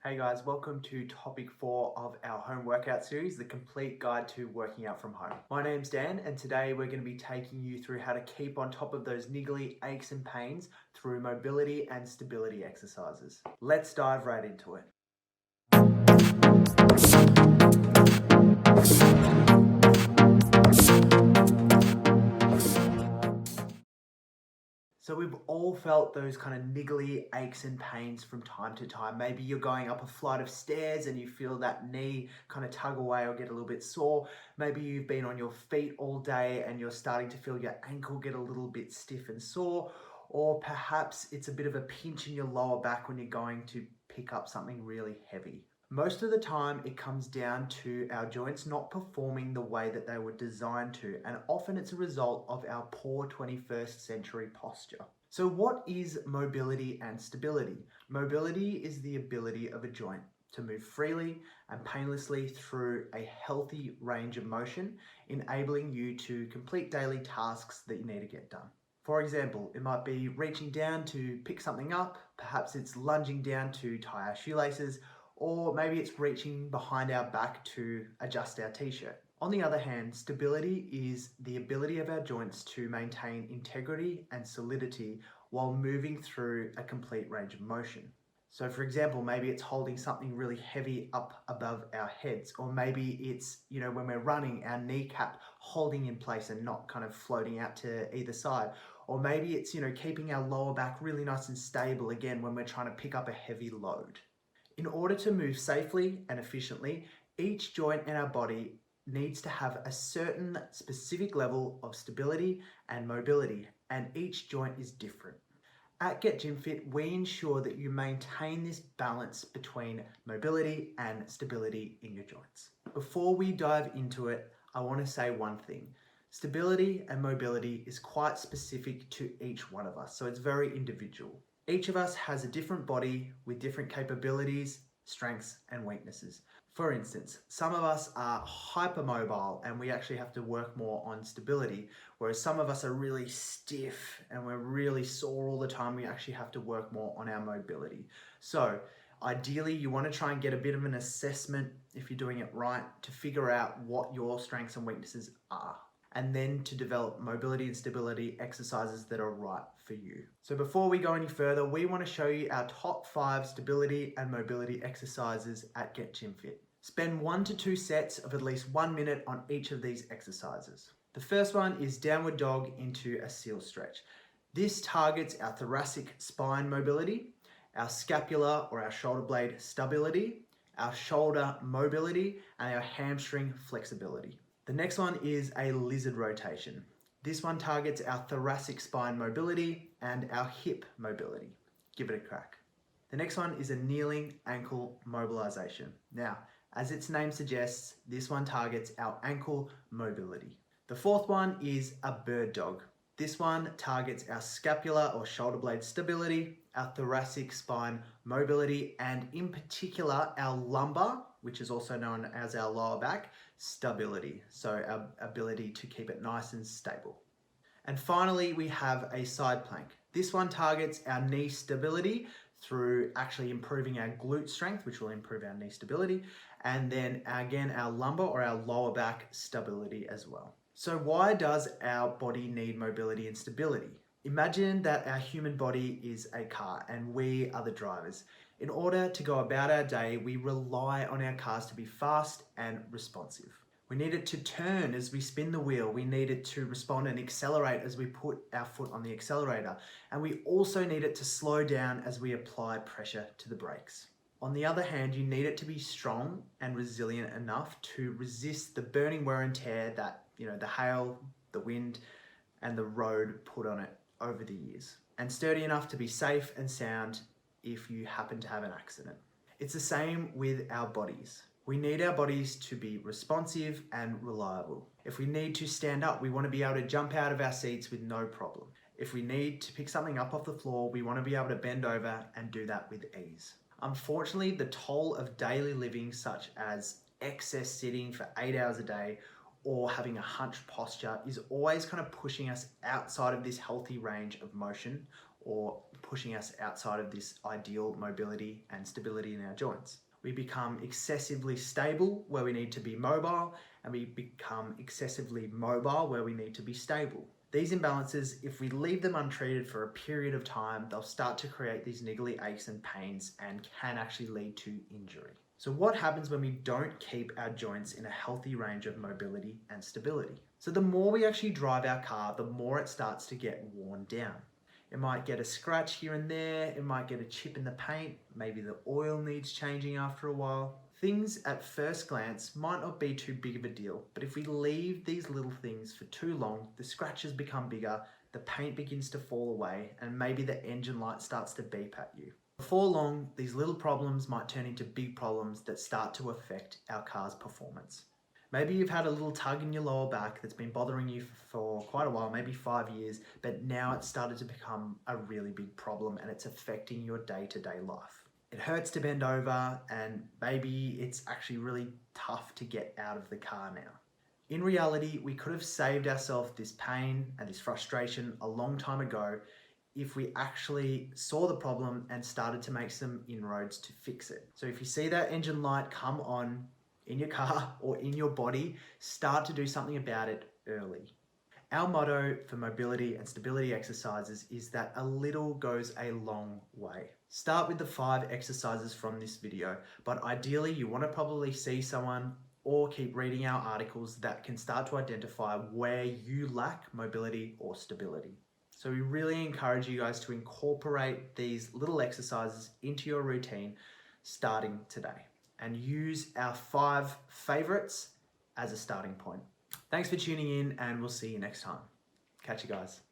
Hey guys, welcome to topic 4 of our home workout series, the complete guide to working out from home. My name's Dan, and today we're going to be taking you through how to keep on top of those niggly aches and pains through mobility and stability exercises. Let's dive right into it. So we've all felt those kind of niggly aches and pains from time to time. Maybe you're going up a flight of stairs and you feel that knee kind of tug away or get a little bit sore. Maybe you've been on your feet all day and you're starting to feel your ankle get a little bit stiff and sore. Or perhaps it's a bit of a pinch in your lower back when you're going to pick up something really heavy. Most of the time, it comes down to our joints not performing the way that they were designed to, and often it's a result of our poor 21st century posture. So what is mobility and stability? Mobility is the ability of a joint to move freely and painlessly through a healthy range of motion, enabling you to complete daily tasks that you need to get done. For example, it might be reaching down to pick something up, perhaps it's lunging down to tie our shoelaces, or maybe it's reaching behind our back to adjust our t-shirt. On the other hand, stability is the ability of our joints to maintain integrity and solidity while moving through a complete range of motion. So for example, maybe it's holding something really heavy up above our heads, or maybe it's, when we're running, our kneecap holding in place and not kind of floating out to either side. Or maybe it's, keeping our lower back really nice and stable again when we're trying to pick up a heavy load. In order to move safely and efficiently, each joint in our body needs to have a certain specific level of stability and mobility, and each joint is different. At Get Gym Fit, we ensure that you maintain this balance between mobility and stability in your joints. Before we dive into it, I want to say one thing. Stability and mobility is quite specific to each one of us, so it's very individual. Each of us has a different body with different capabilities, strengths, and weaknesses. For instance, some of us are hypermobile and we actually have to work more on stability, whereas some of us are really stiff and we're really sore all the time. We actually have to work more on our mobility. So ideally, you want to try and get a bit of an assessment, if you're doing it right, to figure out what your strengths and weaknesses are, and then to develop mobility and stability exercises that are right for you. So before we go any further, we want to show you our top 5 stability and mobility exercises at Get Gym Fit. Spend 1 to 2 sets of at least 1 minute on each of these exercises. The first one is downward dog into a seal stretch. This targets our thoracic spine mobility, our scapular or our shoulder blade stability, our shoulder mobility, and our hamstring flexibility. The next one is a lizard rotation. This one targets our thoracic spine mobility and our hip mobility. Give it a crack. The next one is a kneeling ankle mobilization. Now, as its name suggests, this one targets our ankle mobility. The fourth one is a bird dog. This one targets our scapular or shoulder blade stability, our thoracic spine mobility, and in particular, our lumbar, which is also known as our lower back, stability. So our ability to keep it nice and stable. And finally, we have a side plank. This one targets our knee stability through actually improving our glute strength, which will improve our knee stability. And then again, our lumbar or our lower back stability as well. So why does our body need mobility and stability? Imagine that our human body is a car and we are the drivers. In order to go about our day, we rely on our cars to be fast and responsive. We need it to turn as we spin the wheel. We need it to respond and accelerate as we put our foot on the accelerator. And we also need it to slow down as we apply pressure to the brakes. On the other hand, you need it to be strong and resilient enough to resist the burning wear and tear that, the hail, the wind, and the road put on it over the years. And sturdy enough to be safe and sound if you happen to have an accident. It's the same with our bodies. We need our bodies to be responsive and reliable. If we need to stand up, we want to be able to jump out of our seats with no problem. If we need to pick something up off the floor, we want to be able to bend over and do that with ease. Unfortunately, the toll of daily living, such as excess sitting for 8 hours a day or having a hunched posture, is always kind of pushing us outside of this healthy range of motion or pushing us outside of this ideal mobility and stability in our joints. We become excessively stable where we need to be mobile, and we become excessively mobile where we need to be stable. These imbalances, if we leave them untreated for a period of time, they'll start to create these niggly aches and pains and can actually lead to injury. So what happens when we don't keep our joints in a healthy range of mobility and stability? So the more we actually drive our car, the more it starts to get worn down. It might get a scratch here and there, it might get a chip in the paint, maybe the oil needs changing after a while. Things at first glance might not be too big of a deal, but if we leave these little things for too long, the scratches become bigger, the paint begins to fall away, and maybe the engine light starts to beep at you. Before long, these little problems might turn into big problems that start to affect our car's performance. Maybe you've had a little tug in your lower back that's been bothering you for quite a while, maybe 5 years, but now it's started to become a really big problem and it's affecting your day-to-day life. It hurts to bend over and maybe it's actually really tough to get out of the car now. In reality, we could have saved ourselves this pain and this frustration a long time ago if we actually saw the problem and started to make some inroads to fix it. So if you see that engine light come on in your car or in your body, start to do something about it early. Our motto for mobility and stability exercises is that a little goes a long way. Start with the 5 exercises from this video, but ideally you want to probably see someone or keep reading our articles that can start to identify where you lack mobility or stability. So we really encourage you guys to incorporate these little exercises into your routine starting today and use our 5 favorites as a starting point. Thanks for tuning in and we'll see you next time. Catch you guys.